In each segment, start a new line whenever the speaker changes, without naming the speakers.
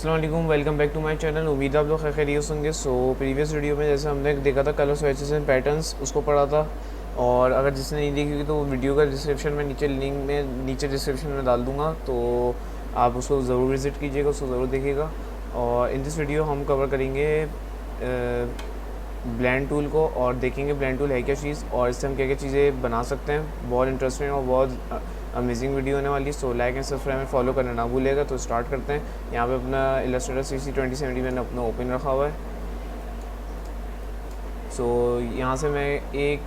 अस्सलाम वालेकुम, welcome back to my channel. उम्मीद है आप लोग खैरियत होंगे। सो प्रीवियस वीडियो में जैसे हमने देखा था कलर स्विचेस एंड पैटर्न्स, उसको पढ़ा था। और अगर जिसने नहीं देखी होगी तो वो वीडियो का डिस्क्रिप्शन में नीचे लिंक में नीचे डिस्क्रिप्शन में डाल दूँगा, तो आप उसको ज़रूर विज़िट कीजिएगा, उसको ज़रूर देखिएगा। और इन दिस वीडियो हम कवर करेंगे ब्लेंड टूल को और देखेंगे ब्लेंड टूल है क्या चीज़ और इससे हम क्या क्या चीज़ें बना सकते हैं। बहुत इंटरेस्टिंग और बहुत अमेजिंग वीडियो होने वाली। सो लाइक एंड सब्सक्राइब में फॉलो करना ना भूलेगा। तो स्टार्ट करते हैं। यहाँ पे अपना इलस्ट्रेटर CC 2070 मैंने अपना ओपन रखा हुआ है। सो यहाँ से मैं एक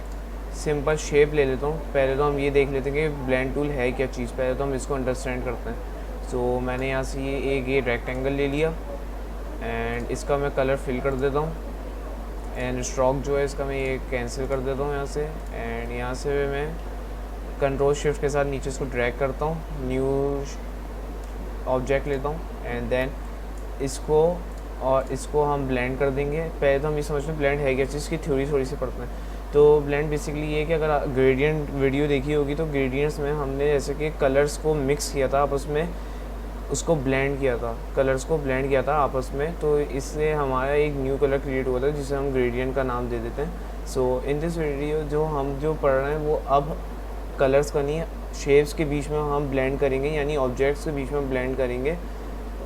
सिंपल शेप ले लेता हूँ। पहले तो हम ये देख लेते हैं कि ब्लेंड टूल है क्या चीज़, पहले तो हम इसको अंडरस्टैंड करते हैं। सो मैंने यहाँ से ये रेक्टेंगल ले लिया एंड इसका मैं कलर फिल कर देता हूँ एंड स्ट्रोक जो है इसका मैं ये कैंसिल कर देता हूँ यहाँ से। एंड यहाँ से मैं कंट्रोल शिफ्ट के साथ नीचे इसको ड्रैग करता हूँ, न्यू ऑब्जेक्ट लेता हूँ एंड देन इसको हम ब्लेंड कर देंगे। पहले तो हम ये समझते हैं ब्लेंड है क्या चीज़ की थ्योरी थोड़ी सी पढ़ते हैं। तो ब्लेंड बेसिकली ये है कि अगर ग्रेडियंट वीडियो देखी होगी तो ग्रेडियंट्स में हमने जैसे कि कलर्स को मिक्स किया था आपस में, उसको ब्लेंड किया था, कलर्स को ब्लेंड किया था आपस में, तो इससे हमारा एक न्यू कलर क्रिएट हुआ था जिसे हम ग्रेडियंट का नाम दे देते हैं। सो इन दिस वीडियो जो पढ़ रहे हैं वो अब कलर्स का नहीं, शेप्स के बीच में हम ब्लेंड करेंगे, यानी ऑब्जेक्ट्स के बीच में ब्लेंड करेंगे।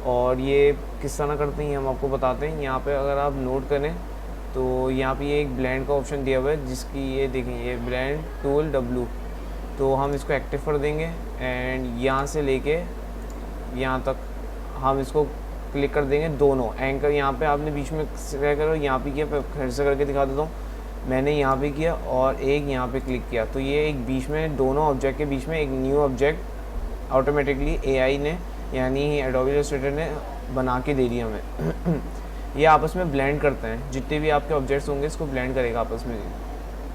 और ये किस तरह करते हैं हम आपको बताते हैं। यहाँ पे अगर आप नोट करें तो यहाँ पे ये एक ब्लेंड का ऑप्शन दिया हुआ है जिसकी ये देखें, ये ब्लेंड टूल W, तो हम इसको एक्टिव कर देंगे एंड यहाँ से लेके यहाँ तक हम इसको क्लिक कर देंगे। दोनों एंकर यहाँ पे आपने बीच में क्या करो, यहाँ पे किया, फिर से करके दिखा देता हूँ। मैंने यहाँ पे किया और एक यहाँ पे क्लिक किया, तो ये एक बीच में दोनों ऑब्जेक्ट के बीच में एक न्यू ऑब्जेक्ट ऑटोमेटिकली AI ने यानी एडोबी इलस्ट्रेटर ने बना के दे दिया हमें। ये आपस में ब्लेंड करते हैं, जितने भी आपके ऑब्जेक्ट्स होंगे इसको ब्लेंड करेगा आपस में।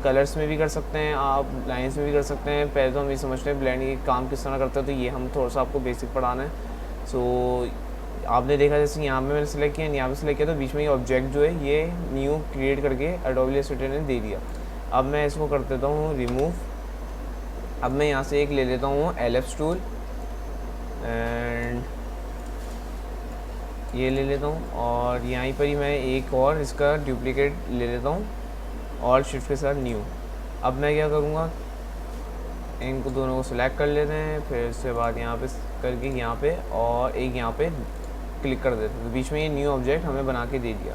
कलर्स में भी कर सकते हैं आप, लाइंस में भी कर सकते हैं। पहले तो हम ये समझते हैं ब्लेंड ये काम किस तरह करता है, तो ये हम थोड़ा सा आपको बेसिक पढ़ाना है। सो आपने देखा जैसे यहाँ पे मैंने सेलेक्ट किया, यहाँ पे सेलेक्ट किया, तो बीच में ये ऑब्जेक्ट जो है ये न्यू क्रिएट करके एडोबी इलस्ट्रेटर ने दे दिया। अब मैं इसको कर देता हूँ रिमूव। अब मैं यहाँ से एक ले लेता हूँ एलिप्स टूल एंड ये ले लेता हूँ और यहीं पर ही मैं एक और इसका डुप्लीकेट ले लेता हूँ और शिफ्ट के साथ न्यू। अब मैं क्या करूँगा, इनको दोनों को सिलेक्ट कर लेते हैं, फिर उसके बाद यहाँ पे करके यहाँ पे और एक यहाँ पे क्लिक कर देते हैं, तो बीच में ये न्यू ऑब्जेक्ट हमें बना के दे दिया।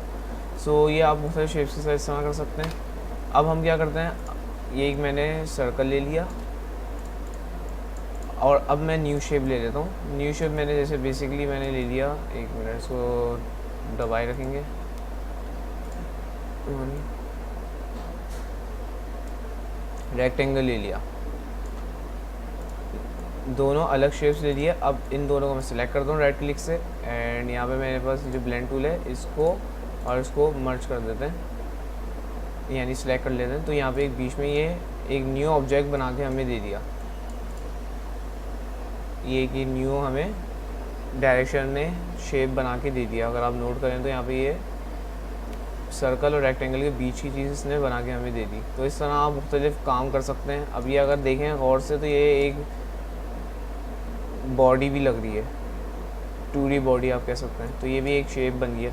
सो ये आप मुख्तलिफ शेप्स के साथ इस्तेमाल कर सकते हैं। अब हम क्या करते हैं, ये एक मैंने सर्कल ले लिया और अब मैं न्यू शेप ले लेता हूँ। न्यू शेप मैंने जैसे बेसिकली मैंने ले लिया, एक मिनट इसको दबाए रखेंगे, रेक्टेंगल ले लिया, दोनों अलग शेप्स ले लिए। अब इन दोनों को मैं सिलेक्ट करता हूँ राइट क्लिक से एंड यहाँ पे मेरे पास जो ब्लेंड टूल है इसको और इसको मर्ज कर देते हैं, यानी सिलेक्ट कर लेते हैं। तो यहाँ पे एक बीच में ये एक न्यू ऑब्जेक्ट बना के हमें दे दिया, ये कि न्यू हमें डायरेक्शन ने शेप बना के दे दिया। अगर आप नोट करें तो यहाँ पे ये सर्कल और रेक्टेंगल के बीच की चीज़ इसने बना के हमें दे दी। तो इस तरह आप मुख्तलिफ काम कर सकते हैं। अब ये अगर देखें गौर से तो ये एक बॉडी भी लग रही है, 2D बॉडी आप कह सकते हैं, तो ये भी एक शेप बन गया।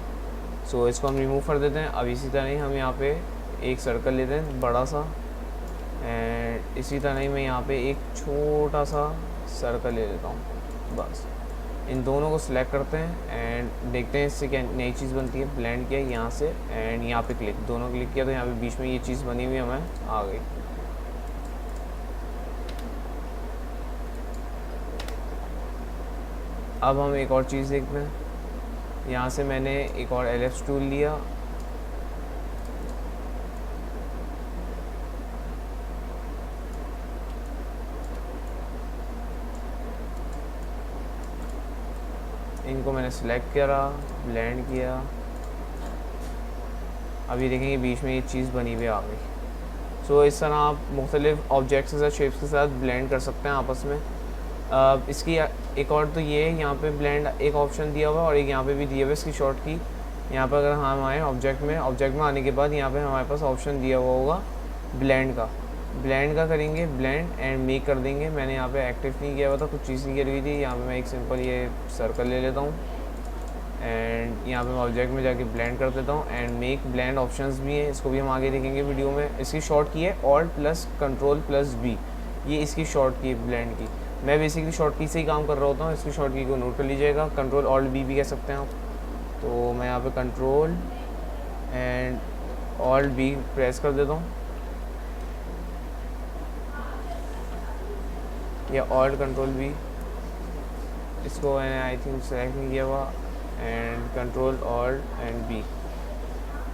सो इसको हम रिमूव कर देते हैं। अब इसी तरह ही हम यहाँ पे एक सर्कल लेते हैं बड़ा सा एंड इसी तरह ही मैं यहाँ पे एक छोटा सा सर्कल ले लेता हूँ। बस इन दोनों को सिलेक्ट करते हैं एंड देखते हैं इससे क्या नई चीज़ बनती है। ब्लेंड किया यहाँ से एंड यहाँ पे क्लिक, दोनों क्लिक किया तो यहाँ पे बीच में ये चीज़ बनी हुई हमें आ गई। अब हम एक और चीज़ देखते हैं। यहाँ से मैंने एक और एलिप्स टूल लिया, इनको मैंने सिलेक्ट करा, ब्लेंड किया। अभी देखेंगे बीच में ये चीज़ बनी हुई आ गई। सो इस तरह आप मुख्तलिफ ऑब्जेक्ट्स के साथ शेप्स के साथ ब्लेंड कर सकते हैं आपस में। इसकी एक और तो ये यहाँ पे ब्लेंड एक ऑप्शन दिया हुआ और एक यहाँ पे भी दिया हुआ है इसकी शॉर्ट की। यहाँ पर अगर हम आए ऑब्जेक्ट में आने के बाद यहाँ पे हमारे पास ऑप्शन दिया हुआ होगा ब्लेंड का करेंगे, ब्लेंड एंड मेक कर देंगे। मैंने यहाँ पे एक्टिव नहीं किया हुआ था, कुछ चीज़ नहीं की हुई थी। यहाँ पे मैं एक सिंपल ये सर्कल ले लेता हूँ एंड यहाँ पे मैं ऑब्जेक्ट में जाके ब्लेंड कर देता हूँ एंड मेक ब्लेंड ऑप्शंस भी हैं, इसको भी हम आगे देखेंगे वीडियो में। इसकी शॉर्ट की है Alt+Ctrl+B, ये इसकी शॉर्ट की ब्लेंड की। मैं बेसिकली शॉर्ट की से ही काम कर रहा होता हूँ, इसकी शॉर्ट की को नोट कर लीजिएगा। Ctrl+Alt+B भी कह सकते हैं आप। तो मैं यहाँ पे Ctrl एंड Alt+B प्रेस कर देता हूँ, या Alt+Ctrl+B, इसको मैंने आई थिंक सेलेक्ट नहीं किया हुआ, एंड Ctrl+Alt+B,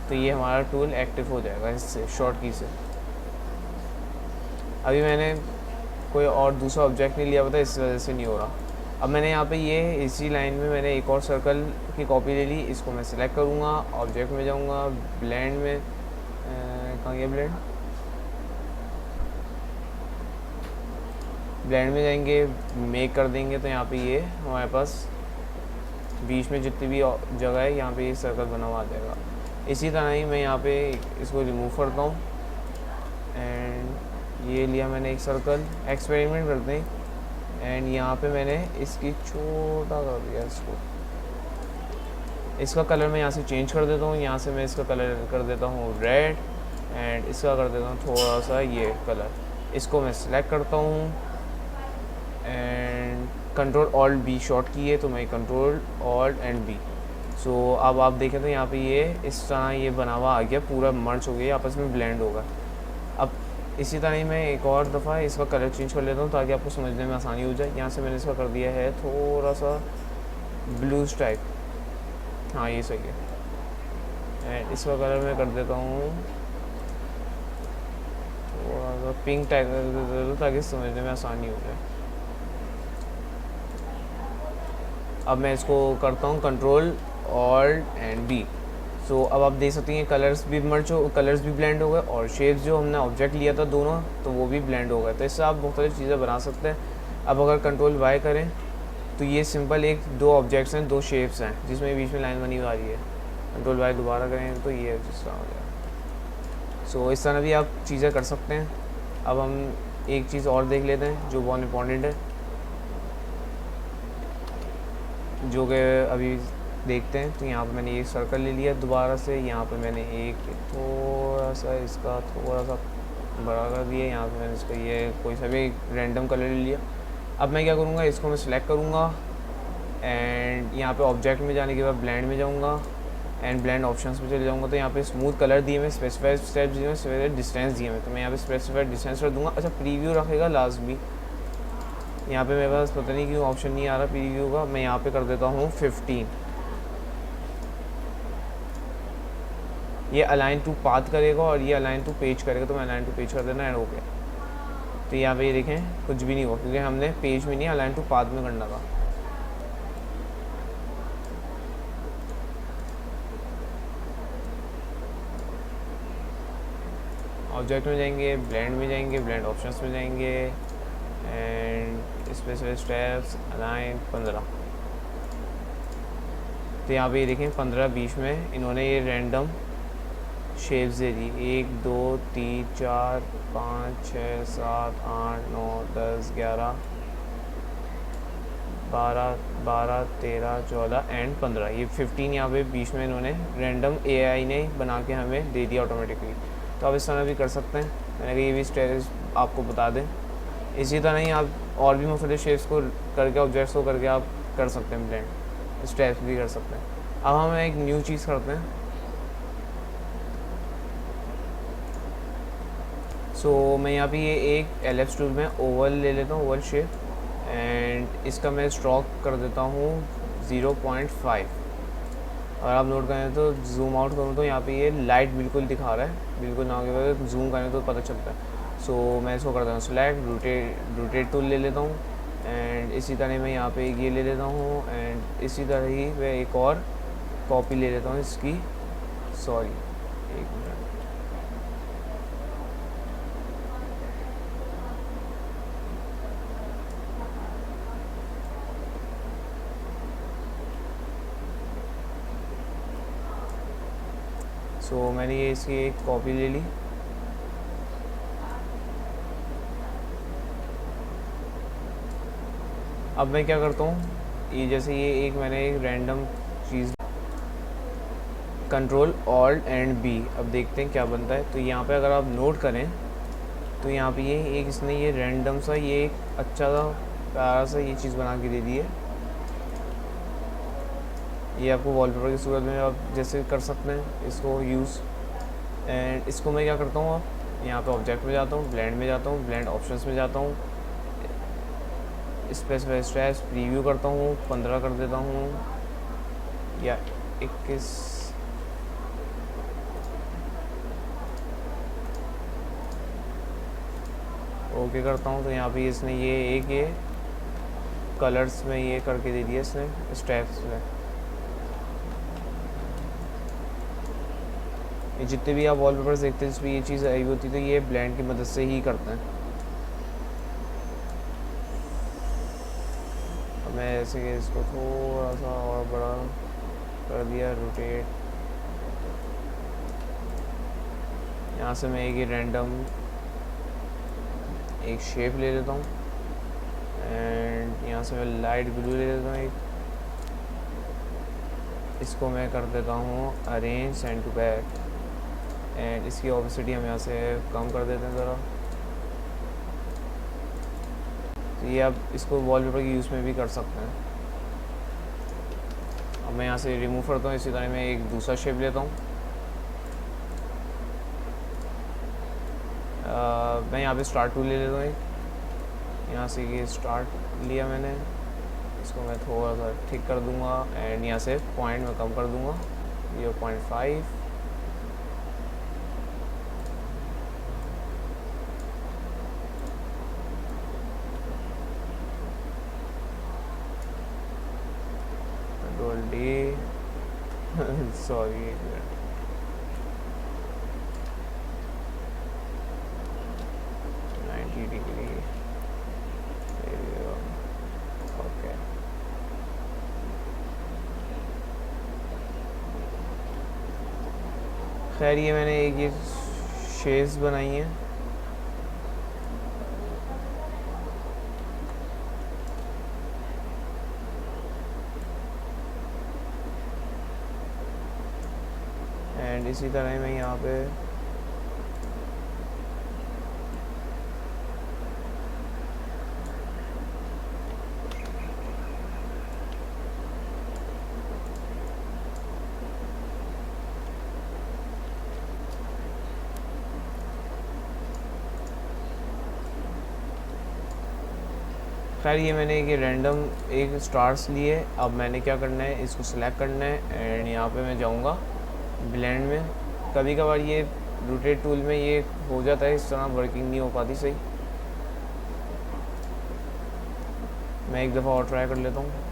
तो ये हमारा टूल एक्टिव हो जाएगा इससे, शॉर्ट की से। अभी मैंने कोई और दूसरा ऑब्जेक्ट नहीं लिया हुआ था, इस वजह से नहीं हो रहा। अब मैंने यहाँ पे ये इसी लाइन में मैंने एक और सर्कल की कॉपी ले ली, इसको मैं सिलेक्ट करूँगा, ऑब्जेक्ट में जाऊँगा, ब्लेंड में, कहाँ गया ब्लेंड, ब्लेंड में जाएंगे, मेक कर देंगे, तो यहाँ पे ये हमारे पास बीच में जितनी भी जगह है यहाँ पे ये सर्कल बना हुआ आ जाएगा। इसी तरह ही मैं यहाँ पे इसको रिमूव करता हूँ एंड ये लिया मैंने एक सर्कल, एक्सपेरिमेंट करते हैं, एंड यहाँ पे मैंने इसकी छोटा कर दिया इसको, इसका कलर मैं यहाँ से चेंज कर देता हूँ, यहाँ से मैं इसका कलर कर देता हूँ रेड, एंड इसका कर देता हूँ थोड़ा सा ये कलर। इसको मैं सिलेक्ट करता हूँ एंड Ctrl+Alt+B शॉर्ट की है, तो मैं Ctrl+Alt+B। सो अब आप देखें तो यहाँ पे ये इस तरह ये बना हुआ आ गया, पूरा मर्ज हो गया, आपस में ब्लेंड होगा। अब इसी तरह ही मैं एक और दफ़ा इसका कलर चेंज कर लेता हूँ ताकि आपको समझने में आसानी हो जाए। यहाँ से मैंने इसका कर दिया है थोड़ा सा ब्लूज टाइप, हाँ ये सही है, एंड इसका कलर मैं कर देता हूँ थोड़ा सा पिंक टाइप कर देता हूँ ताकि समझने में आसानी हो जाए। अब मैं इसको करता हूँ Ctrl+Alt+B। सो अब आप देख सकते हैं कलर्स भी मर्ज हो, कलर्स भी ब्लेंड हो गए, और शेप्स जो हमने ऑब्जेक्ट लिया था दोनों, तो वो भी ब्लेंड हो गए। तो इससे आप मुख्तलिफ चीज़ें बना सकते हैं। अब अगर Ctrl+Y करें तो ये सिंपल एक दो ऑब्जेक्ट्स हैं, दो शेप्स हैं जिसमें बीच में लाइन बनी हुई आ रही है। Ctrl+Y दोबारा करें तो ये जिस तरह हो गया। सो इस तरह भी आप चीज़ें कर सकते हैं। अब हम एक चीज़ और देख लेते हैं जो बहुत इम्पॉर्टेंट है, जो कि अभी देखते हैं। तो यहाँ पे मैंने एक सर्कल ले लिया दोबारा से, यहाँ पे मैंने एक थोड़ा सा इसका थोड़ा सा बड़ा कर दिया, यहाँ पे मैंने इसका ये कोई सा भी रैंडम कलर ले लिया। अब मैं क्या करूँगा, इसको मैं सिलेक्ट करूँगा एंड यहाँ पे ऑब्जेक्ट में जाने के बाद ब्लेंड में जाऊँगा एंड ब्लेंड ऑप्शंस में चले जाऊँगा। तो यहाँ पे स्मूथ कलर दिए मैं, स्पेसिफाइड स्टेप्स दिए मैं, स्पेसिफाइड डिस्टेंस दिए मैं, तो मैं यहाँ पे स्पेसिफाइड डिस्टेंस कर दूँगा। अच्छा प्रीव्यू रखेगा लास्ट भी, यहाँ पे मेरे पास पता नहीं क्यों ऑप्शन नहीं आ रहा प्रीव्यू का, मैं यहाँ पे कर देता हूँ 15। ये अलाइन टू पाथ करेगा और ये अलाइन टू पेज करेगा, तो मैं अलाइन टू पेज कर देना एंड हो गया। तो यहाँ पे ये देखें कुछ भी नहीं हुआ क्योंकि हमने पेज में नहीं अलाइन टू पाथ में करना था। ऑब्जेक्ट में जाएंगे, ब्लेंड में जाएंगे, ब्लेंड ऑप्शंस में जाएंगे एंड स्पेसिफिक स्टेप्स अलाइन 15। तो यहाँ पे ये देखें 15 बीच में इन्होंने ये random shapes they the, 1 2 3 4 5 6 7 8 9 10 11 12 12 13 14 and 15। ये 15 यहाँ पे बीच में इन्होंने रैंडम AI ने बना के हमें दे दिया ऑटोमेटिकली। तो आप इस तरह भी कर सकते हैं, मैंने कहा ये भी स्टेप्स आपको बता दें। इसी तरह ही आप और भी मुख्तलिफ शेप्स को करके, ऑब्जेक्ट्स को करके आप कर सकते हैं ब्लेंड, स्टेप्स भी कर सकते हैं। अब हम एक न्यू चीज़ करते हैं। सो मैं यहाँ पे ये एक एलिप्स टूल में ओवल ले लेता हूँ, ओवल शेप, एंड इसका मैं स्ट्रोक कर देता हूँ 0.5। और आप नोट करें तो जूम आउट करूँ तो यहाँ पे ये लाइट बिल्कुल दिखा रहा है, बिल्कुल ना के जूम करें तो पता चलता है। सो मैं इसको करता हूँ सिलेक्ट, रोटेट टूल ले लेता हूँ एंड इसी तरह मैं यहाँ पे ये ले लेता हूँ एंड इसी तरह ही मैं एक और कॉपी ले लेता हूँ इसकी, सॉरी एक मिनट, सो मैंने ये इसकी एक कॉपी ले ली। अब मैं क्या करता हूँ, ये जैसे ये एक मैंने एक रैंडम चीज़ कंट्रोल ऑल्ट एंड बी। अब देखते हैं क्या बनता है। तो यहाँ पे अगर आप नोट करें तो यहाँ पे ये एक इसने ये रैंडम सा ये एक अच्छा सा प्यारा सा ये चीज़ बना के दे दी है। ये आपको वॉलपेपर की सूरत में आप जैसे कर सकते हैं इसको यूज़। एंड इसको मैं क्या करता हूँ, अब यहाँ पे ऑब्जेक्ट में जाता हूँ, ब्लेंड में जाता हूँ, ब्लेंड ऑप्शंस में जाता हूँ, स्पेसिफाई स्ट्रेस प्रीव्यू करता हूँ, 15 कर देता हूँ या 21। ओके करता हूँ। तो यहाँ पे इसने ये एक ये कलर्स में ये करके दे दिया इसने स्ट्रेप्स में। ये जितने भी आप वॉलपेपर्स देखते हैं जिसमें ये चीज़ आई होती है तो ये ब्लेंड की मदद से ही करते हैं। अब मैं ऐसे कि इसको थोड़ा सा और बड़ा कर दिया, रोटेट। यहाँ से मैं एक ही रैंडम एक शेप ले लेता हूँ एंड यहाँ से मैं लाइट ब्लू ले लेता हूँ एक। इसको मैं कर देता हूँ arrange send to back and इसकी ऑपेसिटी हम यहाँ से कम कर देते हैं ज़रा। तो ये आप इसको वॉलपेपर के यूज़ में भी कर सकते हैं। अब मैं यहाँ से रिमूव करता हूँ। इसी तरह मैं एक दूसरा शेप लेता हूँ। मैं यहाँ पे स्टार्ट टूल ले लेता हूँ एक। यहाँ से ये स्टार्ट लिया मैंने, इसको मैं थोड़ा सा ठीक कर दूँगा एंड यहाँ से पॉइंट में कम कर दूँगा 0.5। कंट्रोल डी सॉरी एक मिनट। Degree okay. खैर ये मैंने एक ये शेड्स बनाई हैं। एंड इसी तरह मैं यहाँ पे खैर ये मैंने एक रैंडम एक स्टार्स लिए। अब मैंने क्या करना है, इसको सिलेक्ट करना है एंड यहाँ पे मैं जाऊँगा ब्लेंड में। कभी कभार ये रोटेट टूल में ये हो जाता है, इस तरह वर्किंग नहीं हो पाती सही। मैं एक दफ़ा और ट्राई कर लेता हूँ।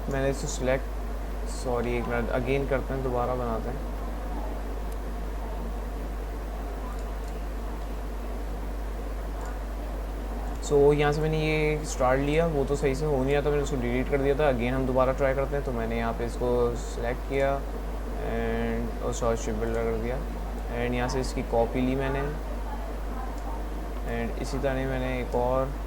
मैंने इसको सिलेक्ट सॉरी एक मिनट अगेन करते हैं, दोबारा बनाते हैं। सो यहाँ से मैंने ये स्टार्ट लिया, वो तो सही से हो नहीं रहा था, मैंने उसको डिलीट कर दिया था। अगेन हम दोबारा ट्राई करते हैं। तो मैंने यहाँ पे इसको सिलेक्ट किया एंड और शॉर्ट शेप बिल्डर कर दिया एंड यहाँ से इसकी कॉपी ली मैंने एंड इसी तरह मैंने एक और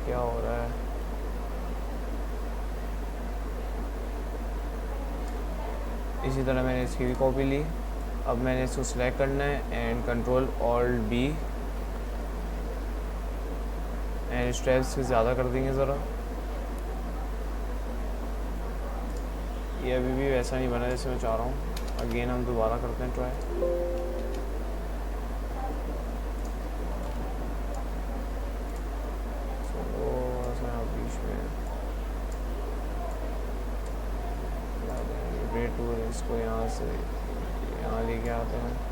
क्या हो रहा है। इसी तरह मैंने इसकी भी कॉपी ली। अब मैंने इसको सिलेक्ट करना है and control alt B and स्ट्रेप्स भी ज़्यादा कर देंगे ज़रा। ये अभी भी वैसा नहीं बना जैसे मैं चाह रहा हूँ। अगेन हम दोबारा करते हैं ट्राई। टूल इसको यहाँ से यहाँ लेके आते हैं।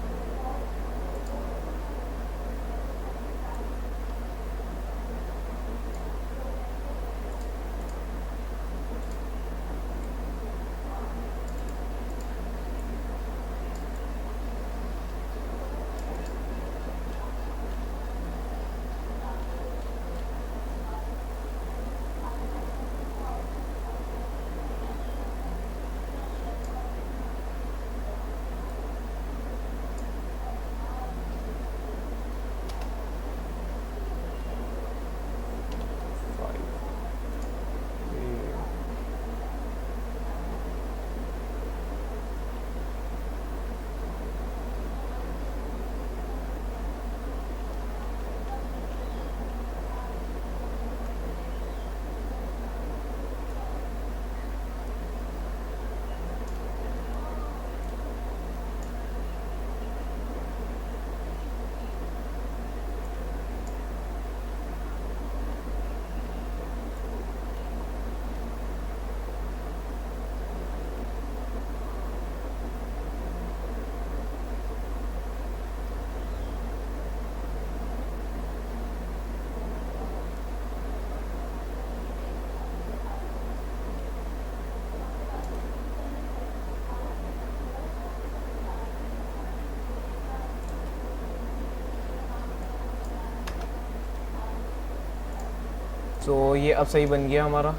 सो ये अब सही बन गया हमारा।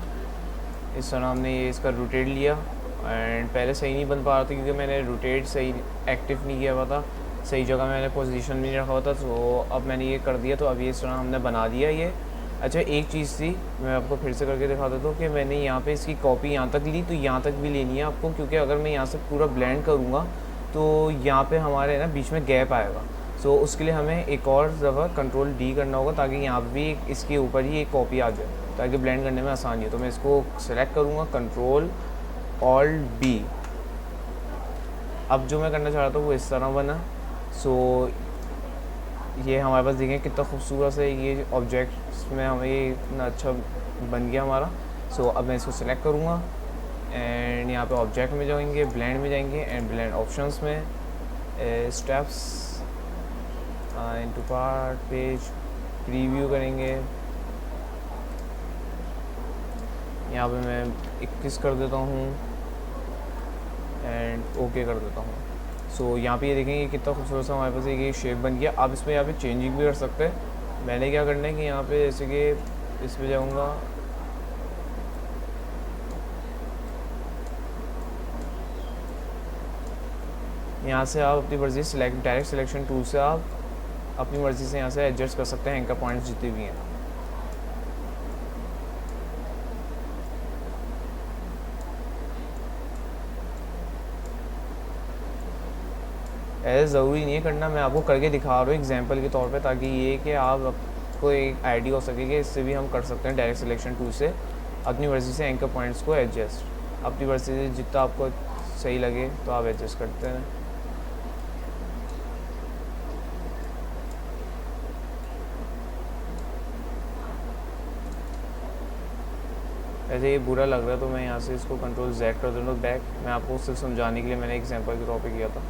इस तरह हमने ये इसका रोटेट लिया एंड पहले सही नहीं बन पा रहा था क्योंकि मैंने रोटेट सही एक्टिव नहीं किया हुआ था, सही जगह मैंने पोजीशन भी नहीं रखा हुआ था। तो अब मैंने ये कर दिया, तो अब ये इस तरह हमने बना दिया ये। अच्छा एक चीज़ थी, मैं आपको फिर से करके दिखा देता हूँ कि मैंने यहाँ पे इसकी कॉपी यहाँ तक ली, तो यहाँ तक भी लेनी है आपको, क्योंकि अगर मैं यहाँ से पूरा ब्लेंड करूँगा तो यहाँ पे हमारे ना बीच में गैप आएगा। सो उसके लिए हमें एक और दफ़ा कंट्रोल डी करना होगा ताकि यहाँ पे भी इसके ऊपर ही एक कॉपी आ जाए, ताकि ब्लेंड करने में आसानी हो। तो मैं इसको सेलेक्ट करूँगा, कंट्रोल ऑल्ट बी। अब जो मैं करना चाह रहा था वो इस तरह बना। सो ये हमारे पास देखें कितना खूबसूरत है ये ऑब्जेक्ट्स में, हमें ये इतना अच्छा बन गया हमारा। सो अब मैं इसको सिलेक्ट करूँगा एंड यहाँ पे ऑब्जेक्ट में जाएंगे, ब्लेंड में जाएंगे एंड ब्लेंड ऑप्शंस में steps into part page preview करेंगे। यहाँ पे मैं 21 कर देता हूँ एंड ओके कर देता हूँ। सो यहाँ पे ये देखेंगे कितना खूबसूरत सा हमारे पास एक शेप बन गया। आप इसमें यहाँ पे चेंजिंग भी कर सकते हैं। मैंने क्या करना है कि यहाँ पे जैसे कि इस पे जाऊँगा, यहाँ से आप अपनी मर्ज़ी सेलेक्ट डायरेक्ट सिलेक्शन टूल से आप अपनी मर्ज़ी से यहाँ से एडजस्ट कर सकते हैं एंकर पॉइंट्स जितने भी हैं। ऐसा ज़रूरी नहीं है करना, मैं आपको करके दिखा रहा हूँ एग्जांपल के तौर पे, ताकि ये कि आपको एक आइडिया हो सके कि इससे भी हम कर सकते हैं डायरेक्ट सिलेक्शन टूल से अपनी मर्ज़ी से एंकर पॉइंट्स को एडजस्ट, अपनी मर्ज़ी से जितना आपको सही लगे तो आप एडजस्ट करते हैं। ऐसे ये बुरा लग रहा है तो मैं यहाँ से इसको कंट्रोल Z कर दूँगा बैक। मैं आपको सिर्फ समझाने के लिए मैंने एग्जांपल के तौर पे किया था।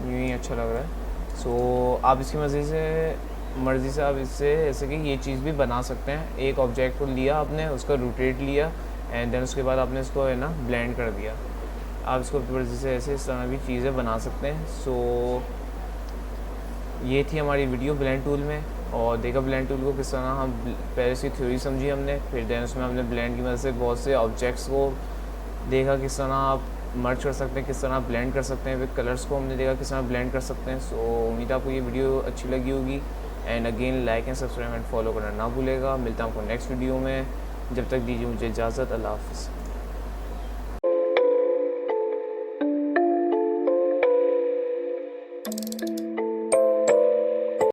यूँ ही अच्छा लग रहा है। सो आप इसकी मर्ज़ी से आप इससे जैसे कि ये चीज़ भी बना सकते हैं। एक ऑब्जेक्ट को लिया आपने, उसका रोटेट लिया एंड देन उसके बाद आपने इसको है ना ब्लेंड कर दिया। आप इसको अपनी मर्ज़ी से ऐसे इस तरह भी चीज़ें बना सकते हैं। सो ये थी हमारी वीडियो ब्लेंड टूल में, और देखा ब्लेंड टूल को किस तरह हम पहले इसकी थ्योरी समझी हमने, फिर देन उसमें हमने ब्लेंड की मदद से बहुत से ऑब्जेक्ट्स को देखा किस तरह आप मर्ज कर सकते हैं, किस तरह ब्लेंड कर सकते हैं। विद कलर्स को हमने देखा किस तरह ब्लेंड कर सकते हैं। सो उम्मीद है आपको ये वीडियो अच्छी लगी होगी and again like and subscribe and follow करना ना भूलेगा। मिलता हूँ आपको नेक्स्ट वीडियो में, जब तक दीजिए मुझे इजाज़त। अल्लाह हाफ़िज़।